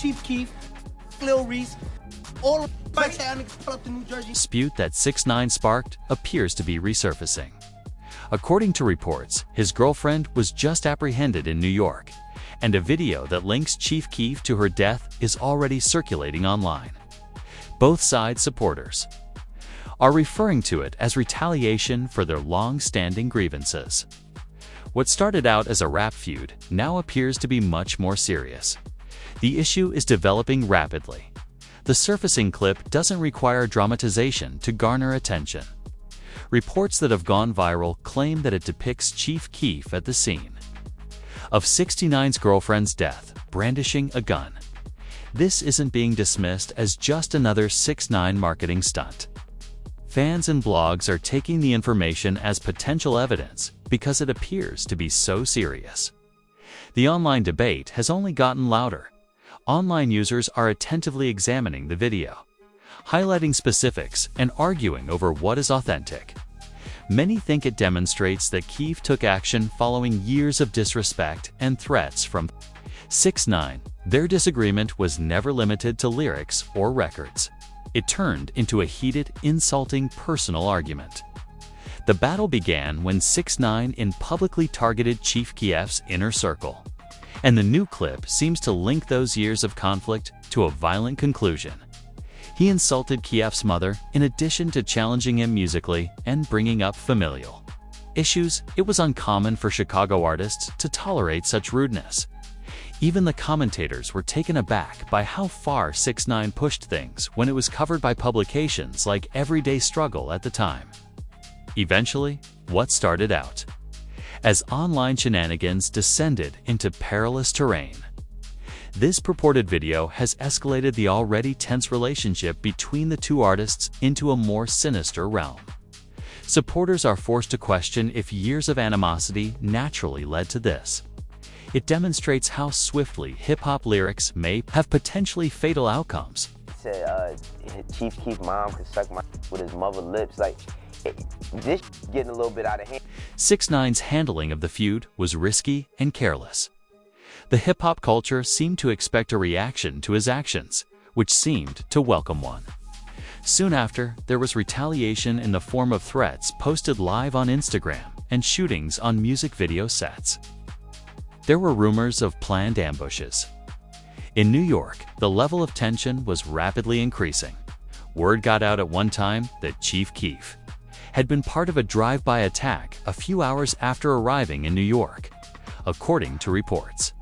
Chief Keef, Lil Reese, all up to New Jersey. Dispute that 6ix9ine sparked appears to be resurfacing. According to reports, his girlfriend was just apprehended in New York, and a video that links Chief Keef to her death is already circulating online. Both sides' supporters are referring to it as retaliation for their long-standing grievances. What started out as a rap feud now appears to be much more serious. The issue is developing rapidly. The surfacing clip doesn't require dramatization to garner attention. Reports that have gone viral claim that it depicts Chief Keef at the scene of 6ix9ine's girlfriend's death, brandishing a gun. This isn't being dismissed as just another 6ix9ine marketing stunt. Fans and blogs are taking the information as potential evidence because it appears to be so serious. The online debate has only gotten louder. Online users are attentively examining the video, highlighting specifics and arguing over what is authentic. Many think it demonstrates that Keef took action following years of disrespect and threats from 6ix9ine. Their disagreement was never limited to lyrics or records. It turned into a heated, insulting personal argument. The battle began when 6ix9ine publicly targeted Chief Keef's inner circle, and the new clip seems to link those years of conflict to a violent conclusion. He insulted Keef's mother in addition to challenging him musically and bringing up familial issues. It was uncommon for Chicago artists to tolerate such rudeness. Even the commentators were taken aback by how far 6ix9ine pushed things when it was covered by publications like Everyday Struggle at the time. Eventually, what started out as online shenanigans descended into perilous terrain. This purported video has escalated the already tense relationship between the two artists into a more sinister realm. Supporters are forced to question if years of animosity naturally led to this. It demonstrates how swiftly hip-hop lyrics may have potentially fatal outcomes. Said Chief Keef mom could suck my with his mother lips. Like, this getting a little bit out of hand. 6ix9ine's handling of the feud was risky and careless. The hip-hop culture seemed to expect a reaction to his actions, which seemed to welcome one. Soon after, there was retaliation in the form of threats posted live on Instagram and shootings on music video sets. There were rumors of planned ambushes. In New York, the level of tension was rapidly increasing. Word got out at one time that Chief Keef had been part of a drive-by attack a few hours after arriving in New York, according to reports.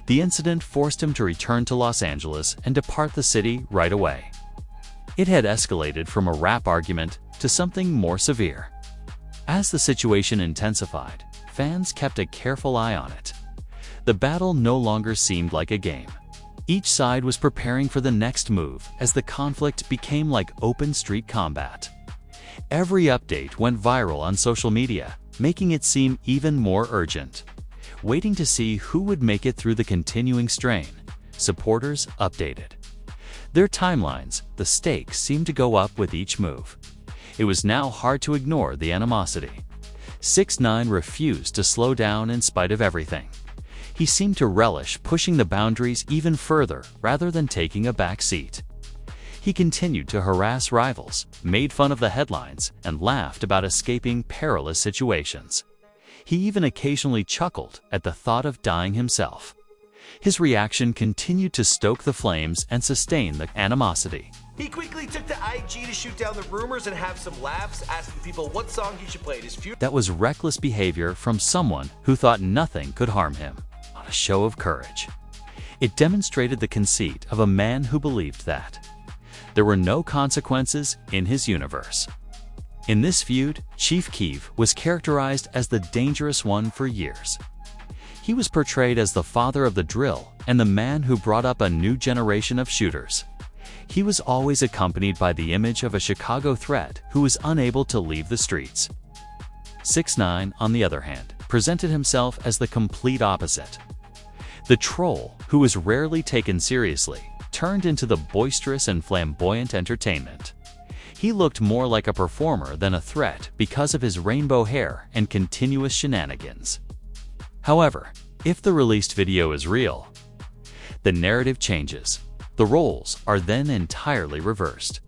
The incident forced him to return to Los Angeles and depart the city right away. It had escalated from a rap argument to something more severe. As the situation intensified, fans kept a careful eye on it. The battle no longer seemed like a game. Each side was preparing for the next move as the conflict became like open street combat. Every update went viral on social media, making it seem even more urgent. Waiting to see who would make it through the continuing strain, supporters updated their timelines. The stakes seemed to go up with each move. It was now hard to ignore the animosity. 6ix9ine refused to slow down in spite of everything. He seemed to relish pushing the boundaries even further rather than taking a back seat. He continued to harass rivals, made fun of the headlines, and laughed about escaping perilous situations. He even occasionally chuckled at the thought of dying himself. His reaction continued to stoke the flames and sustain the animosity. He quickly took to IG to shoot down the rumors and have some laughs, asking people what song he should play at his funeral. That was reckless behavior from someone who thought nothing could harm him. On a show of courage. It demonstrated the conceit of a man who believed that there were no consequences in his universe. In this feud, Chief Keef was characterized as the dangerous one for years. He was portrayed as the father of the drill and the man who brought up a new generation of shooters. He was always accompanied by the image of a Chicago threat who was unable to leave the streets. 6ix9ine, on the other hand, presented himself as the complete opposite. The troll, who was rarely taken seriously, turned into the boisterous and flamboyant entertainment. He looked more like a performer than a threat because of his rainbow hair and continuous shenanigans. However, if the released video is real, The narrative changes. The roles are then entirely reversed.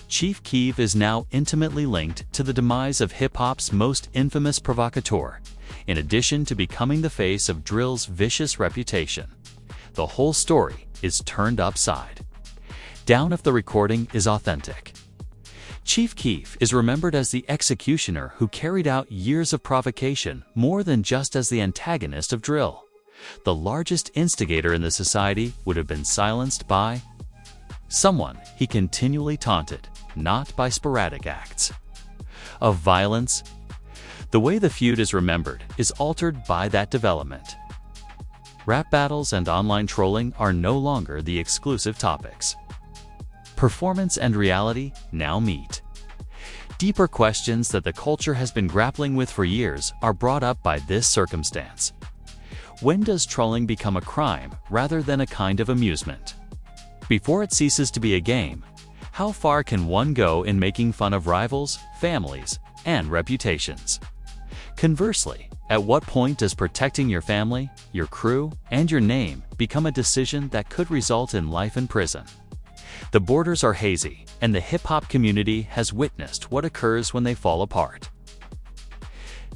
Chief Keef is now intimately linked to the demise of hip-hop's most infamous provocateur, in addition to becoming the face of drill's vicious reputation. The whole story is turned upside down if the recording is authentic. Chief Keef is remembered as the executioner who carried out years of provocation more than just as the antagonist of drill. The largest instigator in the society would have been silenced by someone he continually taunted, not by sporadic acts of violence. The way the feud is remembered is altered by that development. Rap battles and online trolling are no longer the exclusive topics. Performance and reality now meet. Deeper questions that the culture has been grappling with for years are brought up by this circumstance. When does trolling become a crime rather than a kind of amusement? Before it ceases to be a game, how far can one go in making fun of rivals, families, and reputations? Conversely, at what point does protecting your family, your crew, and your name become a decision that could result in life in prison? The borders are hazy, and the hip-hop community has witnessed what occurs when they fall apart.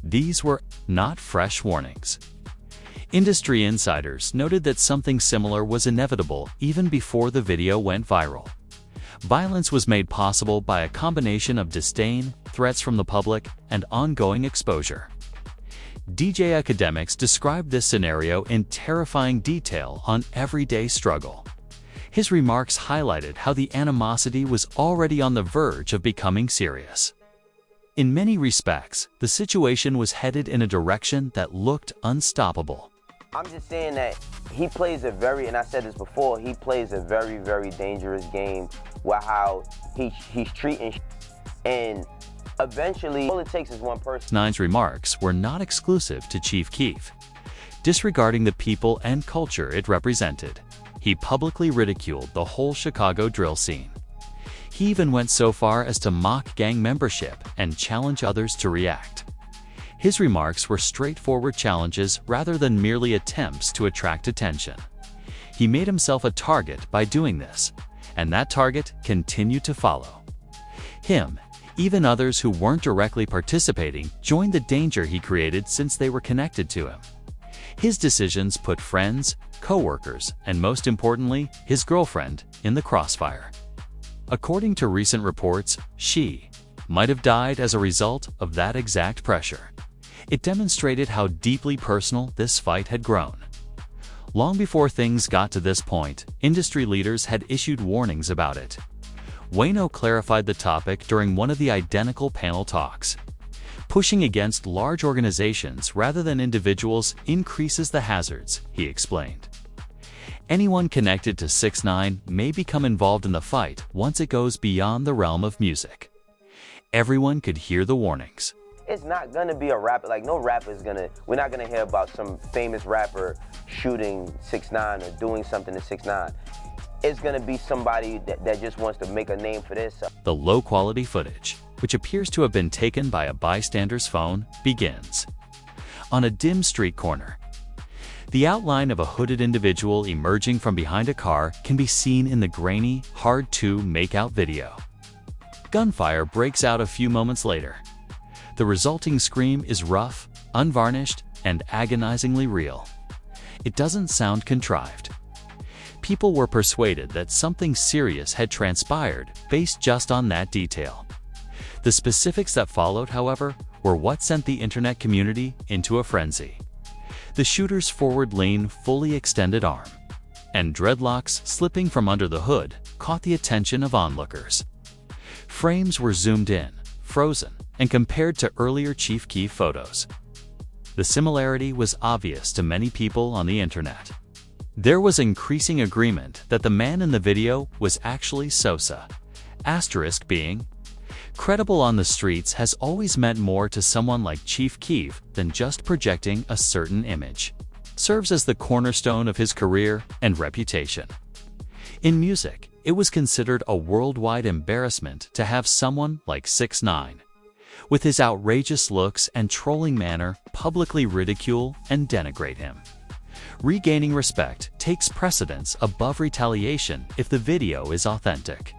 These were not fresh warnings. Industry insiders noted that something similar was inevitable even before the video went viral. Violence was made possible by a combination of disdain, threats from the public, and ongoing exposure. DJ Academics described this scenario in terrifying detail on Everyday Struggle. His remarks highlighted how the animosity was already on the verge of becoming serious. In many respects, the situation was headed in a direction that looked unstoppable. I'm just saying that he plays a very, and I said this before, he plays a very, very dangerous game with how he's treating and eventually all it takes is one person. 6ix9ine's remarks were not exclusive to Chief Keef. Disregarding the people and culture it represented, he publicly ridiculed the whole Chicago drill scene. He even went so far as to mock gang membership and challenge others to react. His remarks were straightforward challenges rather than merely attempts to attract attention. He made himself a target by doing this, and that target continued to follow him. Even others who weren't directly participating joined the danger he created since they were connected to him. His decisions put friends, co-workers, and most importantly, his girlfriend, in the crossfire. According to recent reports, she might have died as a result of that exact pressure. It demonstrated how deeply personal this fight had grown. Long before things got to this point, industry leaders had issued warnings about it. Wayno clarified the topic during one of the identical panel talks. Pushing against large organizations rather than individuals increases the hazards, he explained. Anyone connected to 6ix9ine may become involved in the fight once it goes beyond the realm of music. Everyone could hear the warnings. It's not gonna be a rapper, like no rapper's we're not gonna hear about some famous rapper shooting 6ix9ine or doing something to 6ix9ine. It's gonna be somebody that just wants to make a name for this. The low-quality footage, which appears to have been taken by a bystander's phone, begins on a dim street corner. The outline of a hooded individual emerging from behind a car can be seen in the grainy, hard-to-make-out video. Gunfire breaks out a few moments later. The resulting scream is rough, unvarnished, and agonizingly real. It doesn't sound contrived. People were persuaded that something serious had transpired based just on that detail. The specifics that followed, however, were what sent the internet community into a frenzy. The shooter's forward lean, fully extended arm, and dreadlocks slipping from under the hood caught the attention of onlookers. Frames were zoomed in, frozen, and compared to earlier Chief Keef photos. The similarity was obvious to many people on the internet. There was increasing agreement that the man in the video was actually Sosa. Asterisk being, credible on the streets has always meant more to someone like Chief Keef than just projecting a certain image. Serves as the cornerstone of his career and reputation. In music, it was considered a worldwide embarrassment to have someone like 6ix9ine, with his outrageous looks and trolling manner, publicly ridicule and denigrate him. Regaining respect takes precedence above retaliation if the video is authentic.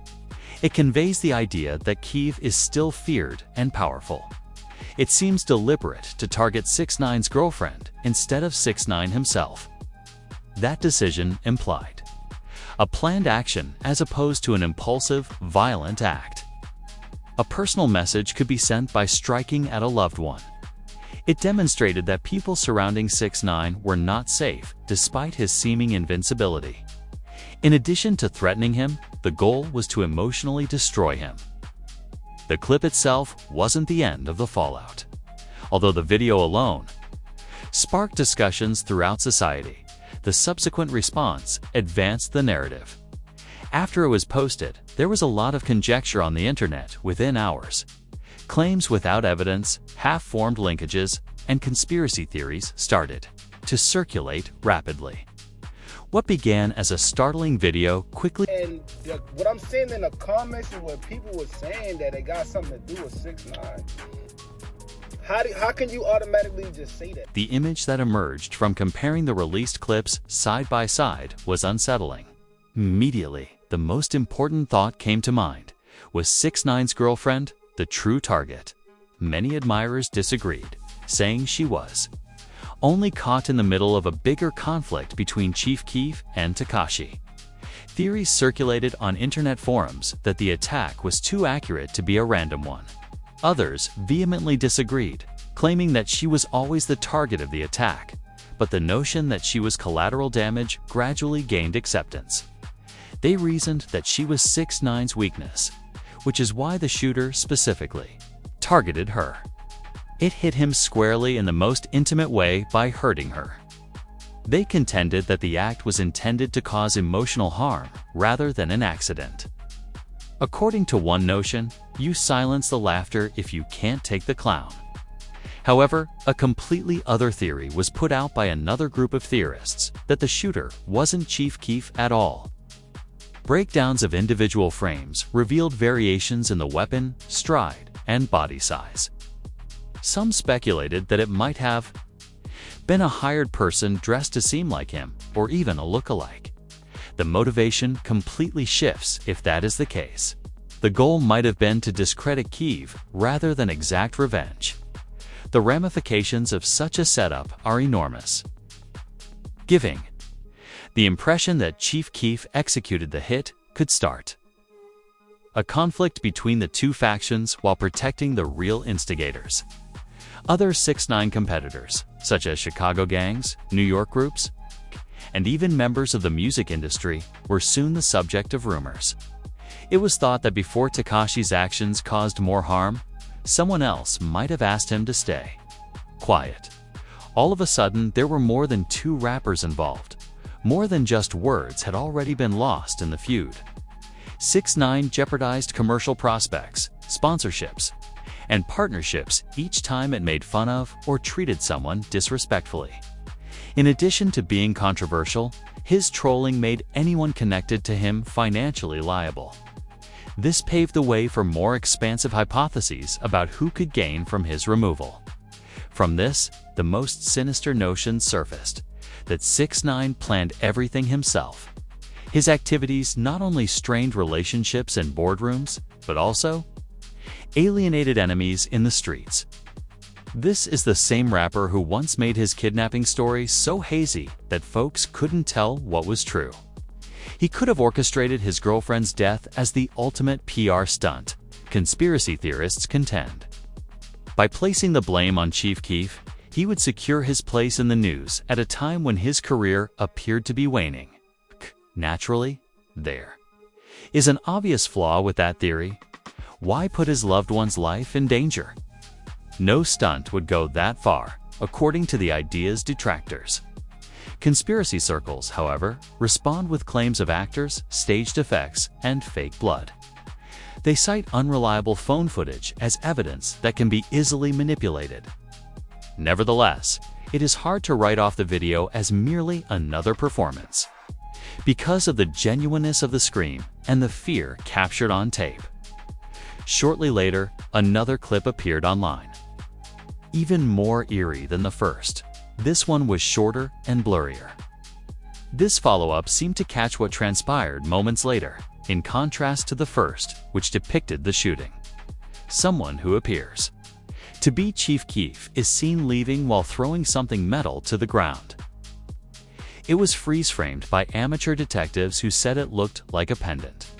It conveys the idea that Keef is still feared and powerful. It seems deliberate to target 6ix9ine's girlfriend instead of 6ix9ine himself. That decision implied a planned action as opposed to an impulsive, violent act. A personal message could be sent by striking at a loved one. It demonstrated that people surrounding 6ix9ine were not safe despite his seeming invincibility. In addition to threatening him, the goal was to emotionally destroy him. The clip itself wasn't the end of the fallout, although the video alone sparked discussions throughout society. The subsequent response advanced the narrative. After it was posted, there was a lot of conjecture on the internet within hours. Claims without evidence, half-formed linkages, and conspiracy theories started to circulate rapidly. What began as a startling video quickly And what I'm seeing in the comments and what people were saying that it got something to do with 6ix9ine. How can you automatically just say that? The image that emerged from comparing the released clips side by side was unsettling. Immediately, the most important thought came to mind. Was 6ix9ine's girlfriend the true target? Many admirers disagreed, saying she was only caught in the middle of a bigger conflict between Chief Keef and Tekashi. Theories circulated on internet forums that the attack was too accurate to be a random one. Others vehemently disagreed, claiming that she was always the target of the attack, but the notion that she was collateral damage gradually gained acceptance. They reasoned that she was 6ix9ine's weakness, which is why the shooter specifically targeted her. It hit him squarely in the most intimate way by hurting her. They contended that the act was intended to cause emotional harm rather than an accident. According to one notion, you silence the laughter if you can't take the clown. However, a completely other theory was put out by another group of theorists that the shooter wasn't Chief Keef at all. Breakdowns of individual frames revealed variations in the weapon, stride, and body size. Some speculated that it might have been a hired person dressed to seem like him, or even a look-alike. The motivation completely shifts if that is the case. The goal might have been to discredit Keef rather than exact revenge. The ramifications of such a setup are enormous, giving the impression that Chief Keef executed the hit could start a conflict between the two factions while protecting the real instigators. Other 6ix9ine competitors, such as Chicago gangs, New York groups, and even members of the music industry, were soon the subject of rumors. It was thought that before Tekashi's actions caused more harm, someone else might have asked him to stay quiet. All of a sudden, there were more than 2 rappers involved. More than just words had already been lost in the feud. 6ix9ine jeopardized commercial prospects, sponsorships, and partnerships each time it made fun of or treated someone disrespectfully. In addition to being controversial, his trolling made anyone connected to him financially liable. This paved the way for more expansive hypotheses about who could gain from his removal. From this, the most sinister notions surfaced, that 6ix9ine planned everything himself. His activities not only strained relationships in boardrooms, but also alienated enemies in the streets. This is the same rapper who once made his kidnapping story so hazy that folks couldn't tell what was true. He could have orchestrated his girlfriend's death as the ultimate PR stunt, conspiracy theorists contend. By placing the blame on Chief Keef, he would secure his place in the news at a time when his career appeared to be waning. Naturally, there is an obvious flaw with that theory. Why put his loved one's life in danger? No stunt would go that far, according to the idea's detractors. Conspiracy circles, however, respond with claims of actors, staged effects, and fake blood. They cite unreliable phone footage as evidence that can be easily manipulated. Nevertheless, it is hard to write off the video as merely another performance, because of the genuineness of the scream and the fear captured on tape. Shortly later, another clip appeared online, even more eerie than the first. This one was shorter and blurrier. This follow-up seemed to catch what transpired moments later, in contrast to the first, which depicted the shooting. Someone who appears to be Chief Keef is seen leaving while throwing something metal to the ground. It was freeze-framed by amateur detectives who said it looked like a pendant.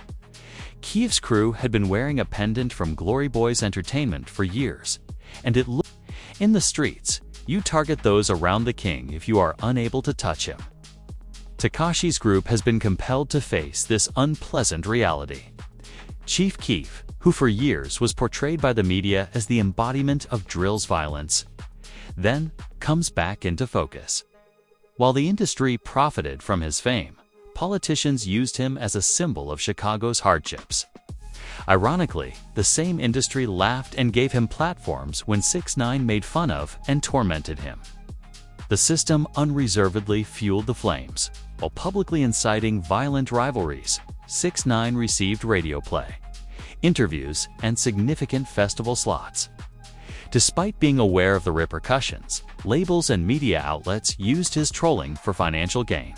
Keef's crew had been wearing a pendant from Glory Boys Entertainment for years, and it looked. In the streets, you target those around the king if you are unable to touch him. Tekashi's group has been compelled to face this unpleasant reality. Chief Keef, who for years was portrayed by the media as the embodiment of drill's violence, then comes back into focus. While the industry profited from his fame, politicians used him as a symbol of Chicago's hardships. Ironically, the same industry laughed and gave him platforms when 6ix9ine made fun of and tormented him. The system unreservedly fueled the flames. While publicly inciting violent rivalries, 6ix9ine received radio play, interviews, and significant festival slots. Despite being aware of the repercussions, labels and media outlets used his trolling for financial gain.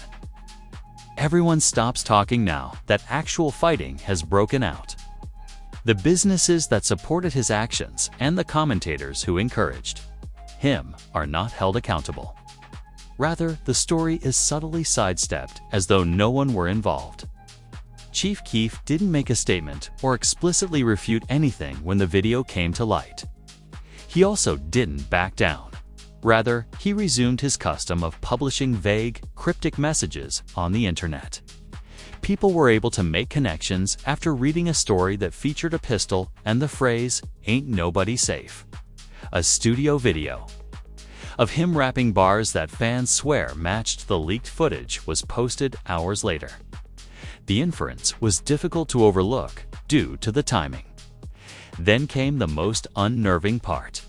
Everyone stops talking now that actual fighting has broken out. The businesses that supported his actions and the commentators who encouraged him are not held accountable. Rather, the story is subtly sidestepped as though no one were involved. Chief Keef didn't make a statement or explicitly refute anything when the video came to light. He also didn't back down. Rather, he resumed his custom of publishing vague, cryptic messages on the internet. People were able to make connections after reading a story that featured a pistol and the phrase, "Ain't nobody safe." A studio video of him rapping bars that fans swear matched the leaked footage was posted hours later. The inference was difficult to overlook due to the timing. Then came the most unnerving part.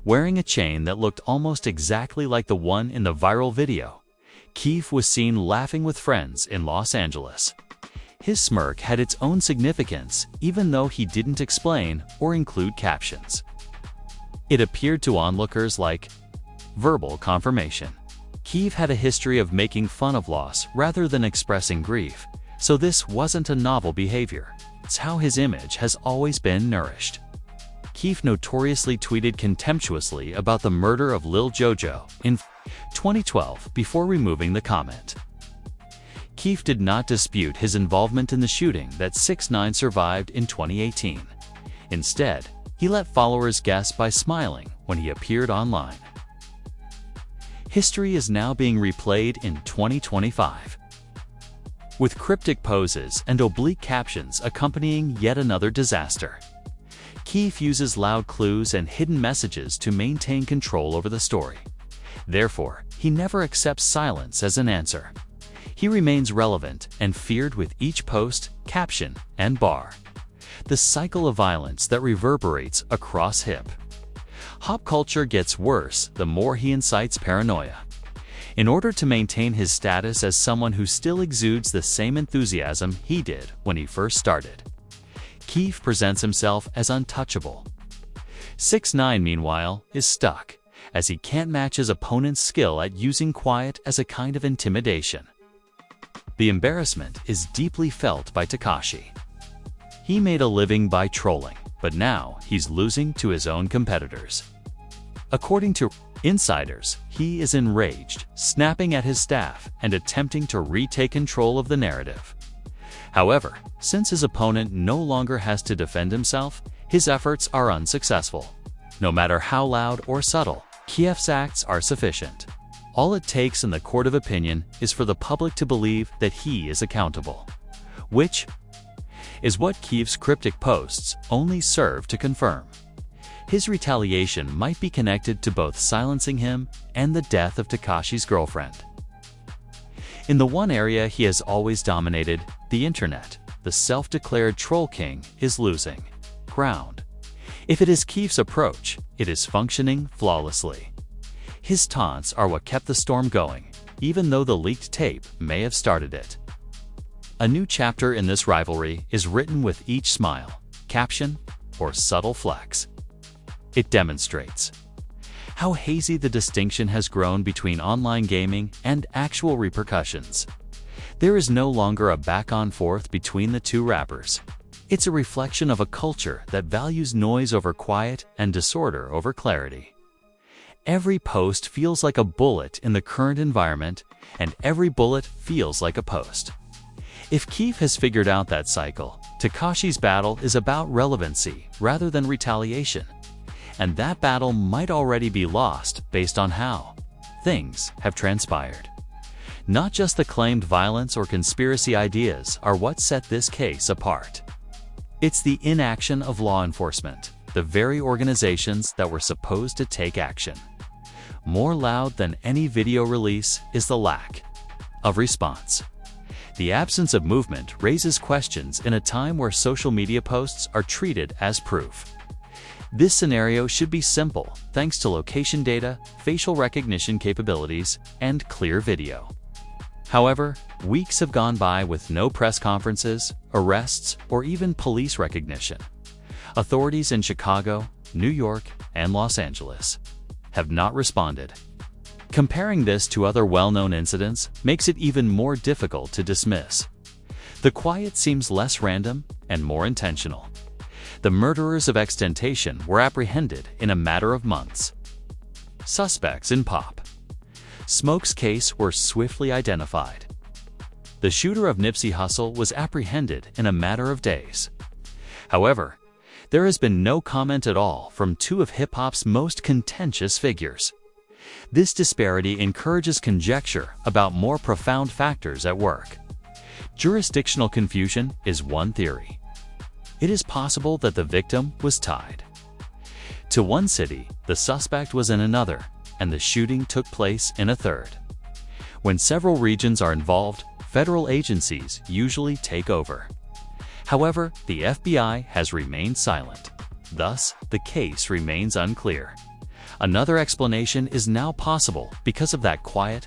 Wearing a chain that looked almost exactly like the one in the viral video, Keef was seen laughing with friends in Los Angeles. His smirk had its own significance, even though he didn't explain or include captions. It appeared to onlookers like verbal confirmation. Keef had a history of making fun of loss rather than expressing grief, so this wasn't a novel behavior. It's how his image has always been nourished. Keef notoriously tweeted contemptuously about the murder of Lil Jojo in 2012 before removing the comment. Keef did not dispute his involvement in the shooting that 6ix9ine survived in 2018. Instead, he let followers guess by smiling when he appeared online. History is now being replayed in 2025. With cryptic poses and oblique captions accompanying yet another disaster. Keef uses loud clues and hidden messages to maintain control over the story. Therefore, he never accepts silence as an answer. He remains relevant and feared with each post, caption, and bar. The cycle of violence that reverberates across hip-hop culture gets worse the more he incites paranoia. In order to maintain his status as someone who still exudes the same enthusiasm he did when he first started, Keef presents himself as untouchable. 6ix9ine, meanwhile, is stuck, as he can't match his opponent's skill at using quiet as a kind of intimidation. The embarrassment is deeply felt by Tekashi. He made a living by trolling, but now he's losing to his own competitors. According to insiders, he is enraged, snapping at his staff and attempting to retake control of the narrative. However, since his opponent no longer has to defend himself, his efforts are unsuccessful. No matter how loud or subtle, Keef's acts are sufficient. All it takes in the court of opinion is for the public to believe that he is accountable, which is what Keef's cryptic posts only serve to confirm. His retaliation might be connected to both silencing him and the death of Tekashi's girlfriend. In the one area he has always dominated, the internet, the self-declared troll king is losing ground. If it is Keef's approach, it is functioning flawlessly. His taunts are what kept the storm going, even though the leaked tape may have started it. A new chapter in this rivalry is written with each smile, caption, or subtle flex. It demonstrates how hazy the distinction has grown between online gaming and actual repercussions. There is no longer a back-and-forth between the two rappers. It's a reflection of a culture that values noise over quiet and disorder over clarity. Every post feels like a bullet in the current environment, and every bullet feels like a post. If Keef has figured out that cycle, Tekashi's battle is about relevancy rather than retaliation. And that battle might already be lost based on how things have transpired. Not just the claimed violence or conspiracy ideas are what set this case apart. It's the inaction of law enforcement, the very organizations that were supposed to take action. More loud than any video release is the lack of response. The absence of movement raises questions in a time where social media posts are treated as proof. This scenario should be simple thanks to location data, facial recognition capabilities, and clear video. However, weeks have gone by with no press conferences, arrests, or even police recognition. Authorities in Chicago, New York, and Los Angeles have not responded. Comparing this to other well-known incidents makes it even more difficult to dismiss. The quiet seems less random and more intentional. The murderers of XXXTentacion were apprehended in a matter of months. Suspects in Pop Smoke's case were swiftly identified. The shooter of Nipsey Hussle was apprehended in a matter of days. However, there has been no comment at all from two of hip-hop's most contentious figures. This disparity encourages conjecture about more profound factors at work. Jurisdictional confusion is one theory. It is possible that the victim was tied to one city, the suspect was in another, and the shooting took place in a third. When several regions are involved, federal agencies usually take over. However, the FBI has remained silent. Thus, the case remains unclear. Another explanation is now possible because of that quiet.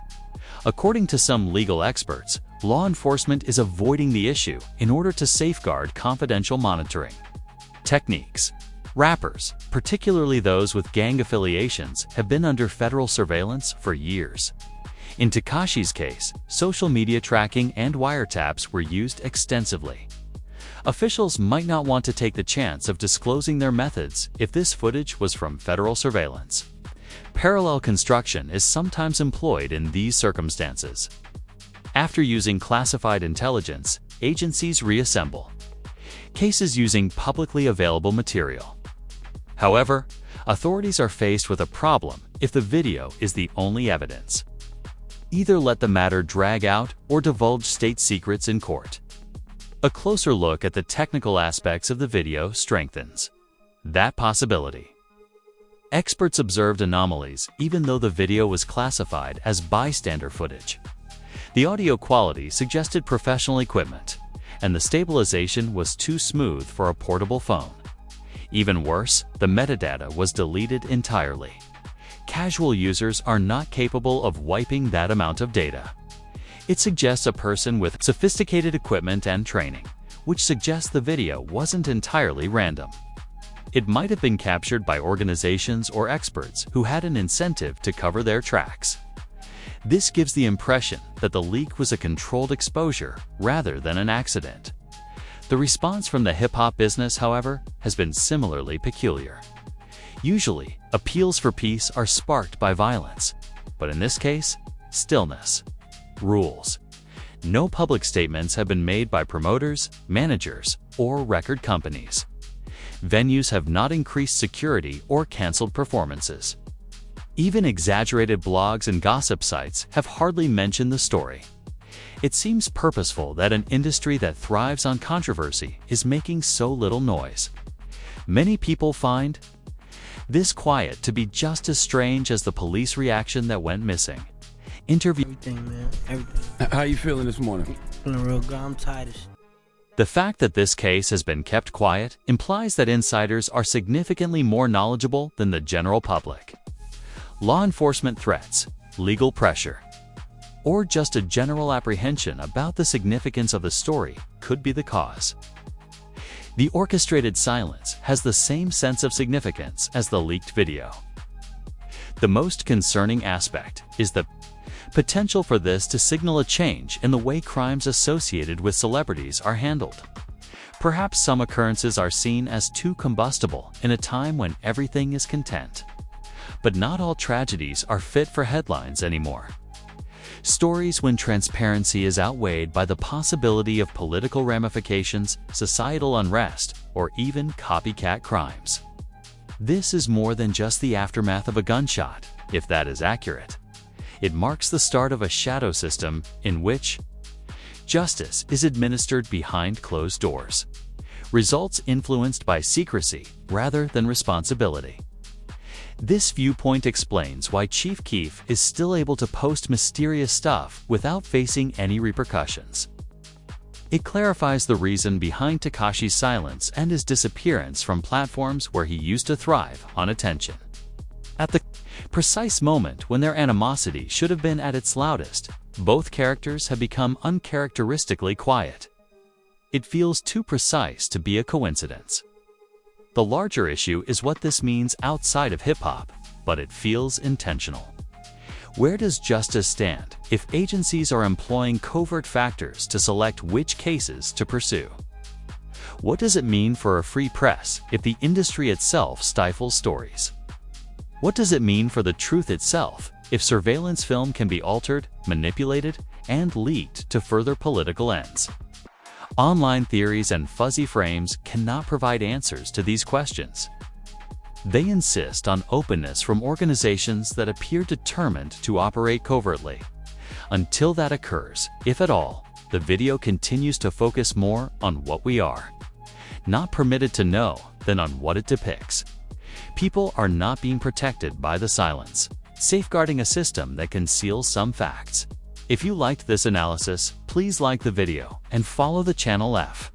According to some legal experts, law enforcement is avoiding the issue in order to safeguard confidential monitoring techniques. Rappers, particularly those with gang affiliations, have been under federal surveillance for years. In Tekashi's case, social media tracking and wiretaps were used extensively. Officials might not want to take the chance of disclosing their methods if this footage was from federal surveillance. Parallel construction is sometimes employed in these circumstances. After using classified intelligence, agencies reassemble cases using publicly available material. However, authorities are faced with a problem if the video is the only evidence. Either let the matter drag out or divulge state secrets in court. A closer look at the technical aspects of the video strengthens that possibility. Experts observed anomalies even though the video was classified as bystander footage. The audio quality suggested professional equipment, and the stabilization was too smooth for a portable phone. Even worse, the metadata was deleted entirely. Casual users are not capable of wiping that amount of data. It suggests a person with sophisticated equipment and training, which suggests the video wasn't entirely random. It might have been captured by organizations or experts who had an incentive to cover their tracks. This gives the impression that the leak was a controlled exposure rather than an accident. The response from the hip-hop business, however, has been similarly peculiar. Usually, appeals for peace are sparked by violence, but in this case, stillness rules. No public statements have been made by promoters, managers, or record companies. Venues have not increased security or canceled performances. Even exaggerated blogs and gossip sites have hardly mentioned the story. It seems purposeful that an industry that thrives on controversy is making so little noise. Many people find this quiet to be just as strange as the police reaction that went missing. Everything, man. Everything. How you feeling this morning? Feeling real good. I'm tired of shit. The fact that this case has been kept quiet implies that insiders are significantly more knowledgeable than the general public. Law enforcement threats, legal pressure, or just a general apprehension about the significance of the story could be the cause. The orchestrated silence has the same sense of significance as the leaked video. The most concerning aspect is the potential for this to signal a change in the way crimes associated with celebrities are handled. Perhaps some occurrences are seen as too combustible in a time when everything is content. But not all tragedies are fit for headlines anymore. Stories when transparency is outweighed by the possibility of political ramifications, societal unrest, or even copycat crimes. This is more than just the aftermath of a gunshot, if that is accurate. It marks the start of a shadow system in which justice is administered behind closed doors. Results influenced by secrecy rather than responsibility. This viewpoint explains why Chief Keef is still able to post mysterious stuff without facing any repercussions. It clarifies the reason behind Tekashi's silence and his disappearance from platforms where he used to thrive on attention. At the precise moment when their animosity should have been at its loudest, both characters have become uncharacteristically quiet. It feels too precise to be a coincidence. The larger issue is what this means outside of hip-hop, but it feels intentional. Where does justice stand if agencies are employing covert factors to select which cases to pursue? What does it mean for a free press if the industry itself stifles stories? What does it mean for the truth itself if surveillance film can be altered, manipulated, and leaked to further political ends? Online theories and fuzzy frames cannot provide answers to these questions. They insist on openness from organizations that appear determined to operate covertly. Until that occurs, if at all, the video continues to focus more on what we are not permitted to know than on what it depicts. People are not being protected by the silence, safeguarding a system that conceals some facts. If you liked this analysis, please like the video and follow the channel F.